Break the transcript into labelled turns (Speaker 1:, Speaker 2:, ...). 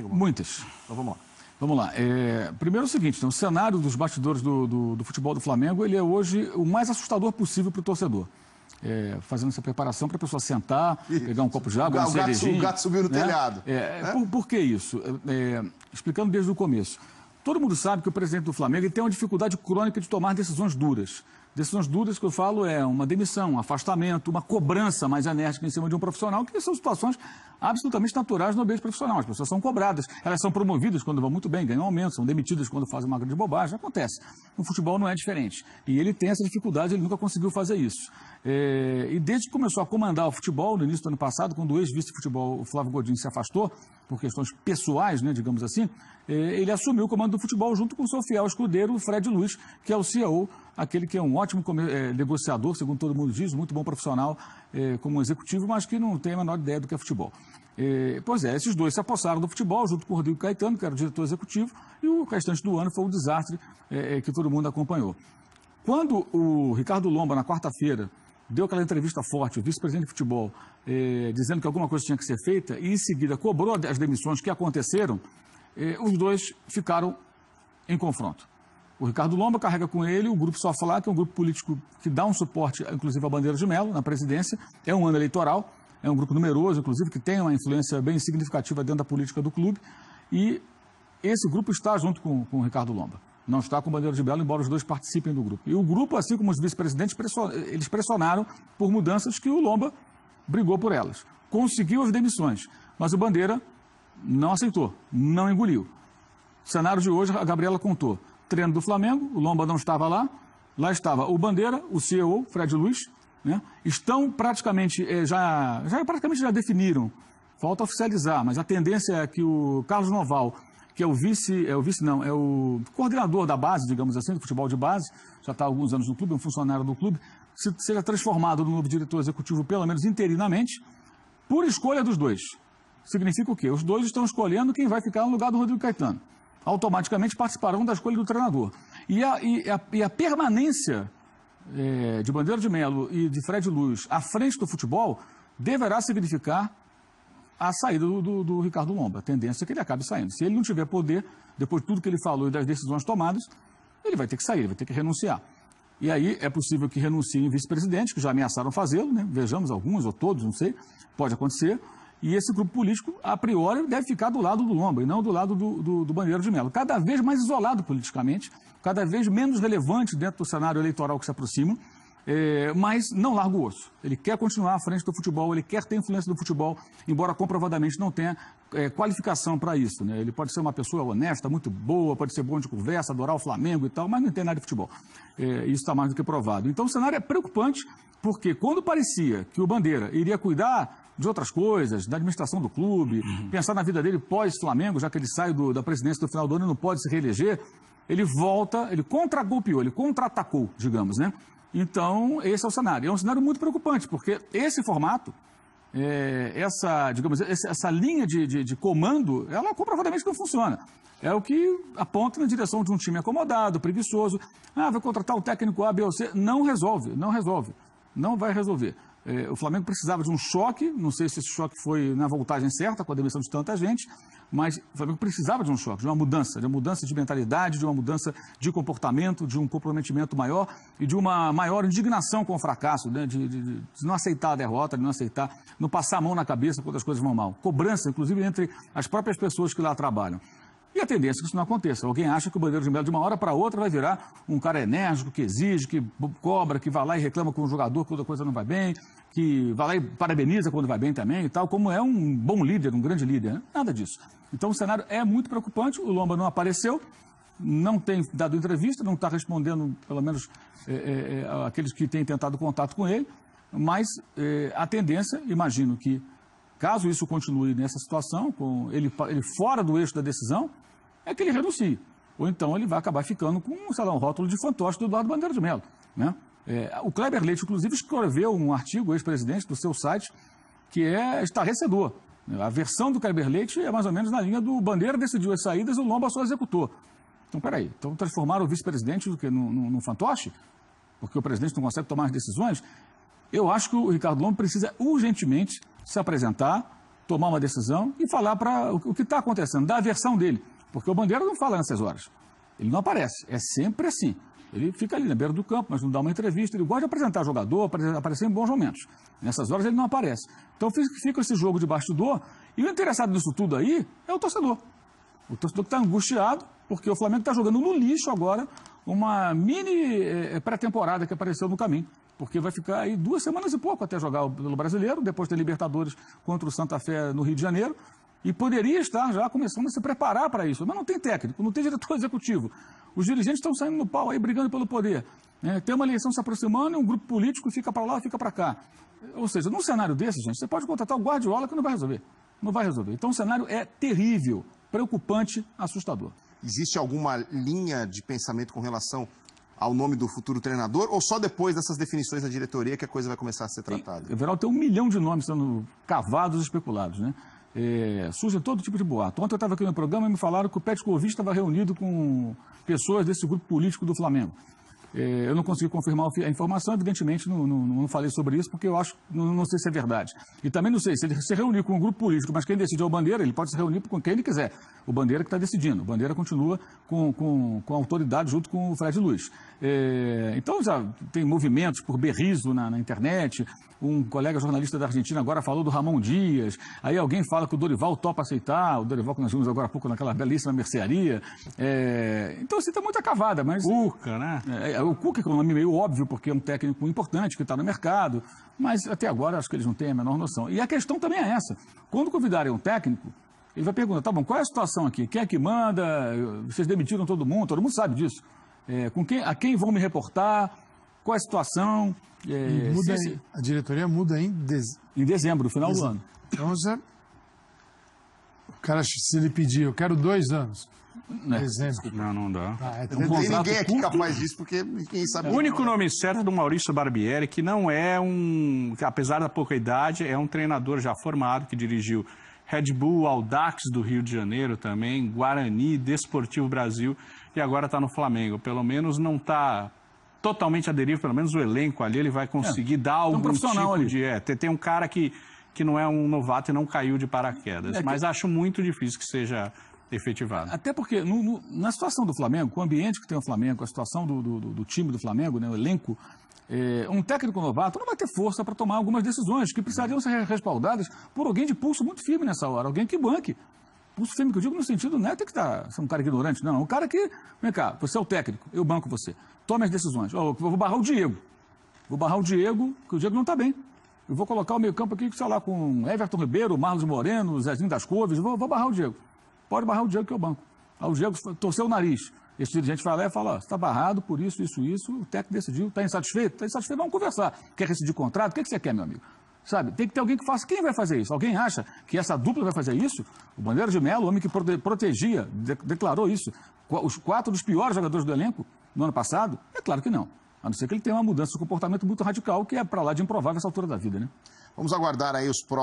Speaker 1: Muitas.
Speaker 2: Então vamos lá.
Speaker 1: Vamos lá. Primeiro é o seguinte, o cenário dos bastidores do futebol do Flamengo, ele é hoje o mais assustador possível para o torcedor. Fazendo essa preparação para a pessoa sentar, pegar um copo de água,
Speaker 2: o gato subiu no telhado.
Speaker 1: Por que isso? Explicando desde o começo. Todo mundo sabe que o presidente do Flamengo ele tem uma dificuldade crônica de tomar decisões duras. Decisões duras que eu falo é uma demissão, um afastamento, uma cobrança mais enérgica em cima de um profissional, que são situações absolutamente naturais no ambiente profissional. As pessoas são cobradas, elas são promovidas quando vão muito bem, ganham aumento, são demitidas quando fazem uma grande bobagem, acontece. No futebol não é diferente. E ele tem essa dificuldade, ele nunca conseguiu fazer isso. E desde que começou a comandar o futebol, no início do ano passado, quando o ex-vice de futebol, o Flávio Godinho, se afastou, por questões pessoais, né, digamos assim, ele assumiu o comando do futebol junto com o seu fiel escudeiro, o Fred Luiz, que é o CEO, aquele que é um ótimo negociador, segundo todo mundo diz, muito bom profissional como executivo, mas que não tem a menor ideia do que é futebol. Pois é, esses dois se apossaram do futebol, junto com o Rodrigo Caetano, que era o diretor executivo, e o restante do ano foi um desastre que todo mundo acompanhou. Quando o Ricardo Lomba, na quarta-feira, deu aquela entrevista forte, o vice-presidente de futebol, dizendo que alguma coisa tinha que ser feita, e em seguida cobrou as demissões que aconteceram, os dois ficaram em confronto. O Ricardo Lomba carrega com ele o Grupo Só Falar, que é um grupo político que dá um suporte, inclusive, à Bandeira de Melo, na presidência. É um ano eleitoral, é um grupo numeroso, inclusive, que tem uma influência bem significativa dentro da política do clube. E esse grupo está junto com o Ricardo Lomba. Não está com Bandeira de Melo, embora os dois participem do grupo. E o grupo, assim como os vice-presidentes, eles pressionaram por mudanças que o Lomba brigou por elas. Conseguiu as demissões, mas o Bandeira não aceitou, não engoliu. O cenário de hoje, a Gabriela contou. Treino do Flamengo, o Lomba não estava lá. Lá estava o Bandeira, o CEO, Fred Luiz, né? Estão praticamente, praticamente já definiram. Falta oficializar, mas a tendência é que o Carlos Noval, que é o coordenador da base, digamos assim, do futebol de base, já está há alguns anos no clube, é um funcionário do clube, seja transformado no novo diretor executivo, pelo menos interinamente, por escolha dos dois. Significa o quê? Os dois estão escolhendo quem vai ficar no lugar do Rodrigo Caetano. Automaticamente participarão da escolha do treinador. E a permanência de Bandeira de Melo e de Fred Luiz à frente do futebol deverá significar a saída do Ricardo Lomba. A tendência é que ele acabe saindo. Se ele não tiver poder, depois de tudo que ele falou e das decisões tomadas, ele vai ter que sair, ele vai ter que renunciar. E aí é possível que renunciem vice-presidentes, que já ameaçaram fazê-lo, né? Vejamos alguns ou todos, não sei, pode acontecer. E esse grupo político, a priori, deve ficar do lado do Lomba e não do lado do Bandeira de Melo. Cada vez mais isolado politicamente, cada vez menos relevante dentro do cenário eleitoral que se aproxima, mas não larga o osso. Ele quer continuar à frente do futebol, ele quer ter influência do futebol, embora comprovadamente não tenha qualificação para isso, né? Ele pode ser uma pessoa honesta, muito boa, pode ser bom de conversa, adorar o Flamengo e tal, mas não tem nada de futebol. Isso está mais do que provado. Então o cenário é preocupante, porque quando parecia que o Bandeira iria cuidar de outras coisas, da administração do clube, pensar na vida dele pós-Flamengo, já que ele sai da presidência do final do ano e não pode se reeleger, ele volta, ele contra-golpeou, ele contra-atacou, digamos, né? Então, esse é o cenário. É um cenário muito preocupante, porque esse formato, essa linha de comando, ela comprovadamente não funciona. É o que aponta na direção de um time acomodado, preguiçoso. Vai contratar o técnico A, B ou C. Não resolve, não vai resolver. O Flamengo precisava de um choque, não sei se esse choque foi na voltagem certa, com a demissão de tanta gente, mas o Flamengo precisava de um choque, de uma mudança de mentalidade, de uma mudança de comportamento, de um comprometimento maior e de uma maior indignação com o fracasso, né? de não aceitar a derrota, de não aceitar, não passar a mão na cabeça quando as coisas vão mal. Cobrança, inclusive, entre as próprias pessoas que lá trabalham. E a tendência é que isso não aconteça. Alguém acha que o Bandeira de Melo, de uma hora para outra, vai virar um cara enérgico, que exige, que cobra, que vai lá e reclama com o jogador quando a coisa não vai bem, que vai lá e parabeniza quando vai bem também e tal, como é um bom líder, um grande líder, né? Nada disso. Então o cenário é muito preocupante, o Lomba não apareceu, não tem dado entrevista, não está respondendo, pelo menos, aqueles que têm tentado contato com ele, mas a tendência, imagino que, caso isso continue nessa situação, com ele fora do eixo da decisão, é que ele renuncie. Ou então ele vai acabar ficando com, sei lá, um rótulo de fantoche do Eduardo Bandeira de Melo, né? O Kleber Leite, inclusive, escreveu um artigo, ex-presidente, do seu site, que é estarrecedor. A versão do Kleber Leite é mais ou menos na linha do Bandeira decidiu as saídas e o Lomba só executou. Então, peraí, então transformaram o vice-presidente num fantoche? Porque o presidente não consegue tomar as decisões? Eu acho que o Ricardo Lomba precisa urgentemente se apresentar, tomar uma decisão e falar para o que está acontecendo, dar a versão dele. Porque o Bandeira não fala nessas horas. Ele não aparece. É sempre assim. Ele fica ali na beira do campo, mas não dá uma entrevista. Ele gosta de apresentar jogador, aparecer em bons momentos. Nessas horas ele não aparece. Então fica esse jogo de bastidor. E o interessado nisso tudo aí é o torcedor. O torcedor que está angustiado, porque o Flamengo está jogando no lixo agora uma mini pré-temporada que apareceu no caminho. Porque vai ficar aí 2 semanas e pouco até jogar pelo Brasileiro, depois tem Libertadores contra o Santa Fé no Rio de Janeiro. E poderia estar já começando a se preparar para isso. Mas não tem técnico, não tem diretor executivo. Os dirigentes estão saindo no pau aí, brigando pelo poder. Tem uma eleição se aproximando e um grupo político fica para lá, fica para cá. Ou seja, num cenário desse, gente, você pode contratar o Guardiola que não vai resolver. Não vai resolver. Então o cenário é terrível, preocupante, assustador.
Speaker 2: Existe alguma linha de pensamento com relação ao nome do futuro treinador ou só depois dessas definições da diretoria que a coisa vai começar a ser tratada?
Speaker 1: Everaldo, tem 1 milhão de nomes sendo cavados e especulados, né? Surge todo tipo de boato. Ontem eu estava aqui no programa e me falaram que o Petkovic estava reunido com pessoas desse grupo político do Flamengo. Eu não consegui confirmar a informação, evidentemente não falei sobre isso, porque eu acho, não sei se é verdade. E também não sei, se ele se reunir com um grupo político, mas quem decide é o Bandeira, ele pode se reunir com quem ele quiser. O Bandeira que está decidindo. O Bandeira continua com a autoridade junto com o Fred Luiz. Então já tem movimentos por berrizo na internet. Um colega jornalista da Argentina agora falou do Ramon Dias. Aí alguém fala que o Dorival topa aceitar. O Dorival que nós vimos agora há pouco naquela belíssima mercearia. Então, assim, está muita cavada. Mas
Speaker 3: Cuca, né?
Speaker 1: O Cuca é um nome meio óbvio, porque é um técnico importante que está no mercado. Mas até agora acho que eles não têm a menor noção. E a questão também é essa. Quando convidarem um técnico, ele vai perguntar, tá bom, qual é a situação aqui? Quem é que manda? Vocês demitiram todo mundo sabe disso. A quem vão me reportar? Qual é a situação?
Speaker 4: A diretoria muda em
Speaker 1: dezembro, final do ano.
Speaker 4: Então, o cara, se ele pedir, eu quero 2 anos. Dezembro.
Speaker 3: Não dá.
Speaker 2: Não tem ninguém aqui capaz disso, porque ninguém sabe.
Speaker 3: O único nome certo é do Maurício Barbieri, que não é apesar da pouca idade, é um treinador já formado, que dirigiu Red Bull, Audax do Rio de Janeiro também, Guarani, Desportivo Brasil, e agora está no Flamengo. Pelo menos não está totalmente aderido, pelo menos o elenco ali, ele vai conseguir dar algum tipo de... Tem um cara que não é um novato e não caiu de paraquedas, mas acho muito difícil que seja efetivado.
Speaker 1: Até porque, na situação do Flamengo, com o ambiente que tem o Flamengo, a situação do time do Flamengo, né, o elenco, um técnico novato não vai ter força para tomar algumas decisões que precisariam ser respaldadas por alguém de pulso muito firme nessa hora, alguém que banque. Pulso firme que eu digo no sentido, não é ter que ser um cara ignorante, não. Um cara que, vem cá, você é o técnico, eu banco você. Tome as decisões. Eu vou barrar o Diego. Que o Diego não está bem. Eu vou colocar o meio campo aqui, sei lá, com Everton Ribeiro, Marlos Moreno, Zezinho das Couves, vou barrar o Diego. Pode barrar o Diego que eu banco. Aí o Diego torceu o nariz. Esse dirigente vai lá e fala, você está barrado por isso, o técnico decidiu, está insatisfeito? Está insatisfeito, vamos conversar. Quer rescindir contrato? O que você quer, meu amigo? Sabe, tem que ter alguém que faça. Quem vai fazer isso? Alguém acha que essa dupla vai fazer isso? O Bandeira de Melo, o homem que protegia, declarou isso. Os 4 dos piores jogadores do elenco no ano passado? É claro que não. A não ser que ele tenha uma mudança de comportamento muito radical, que é para lá de improvável essa altura da vida, né?
Speaker 2: Vamos aguardar aí os próximos.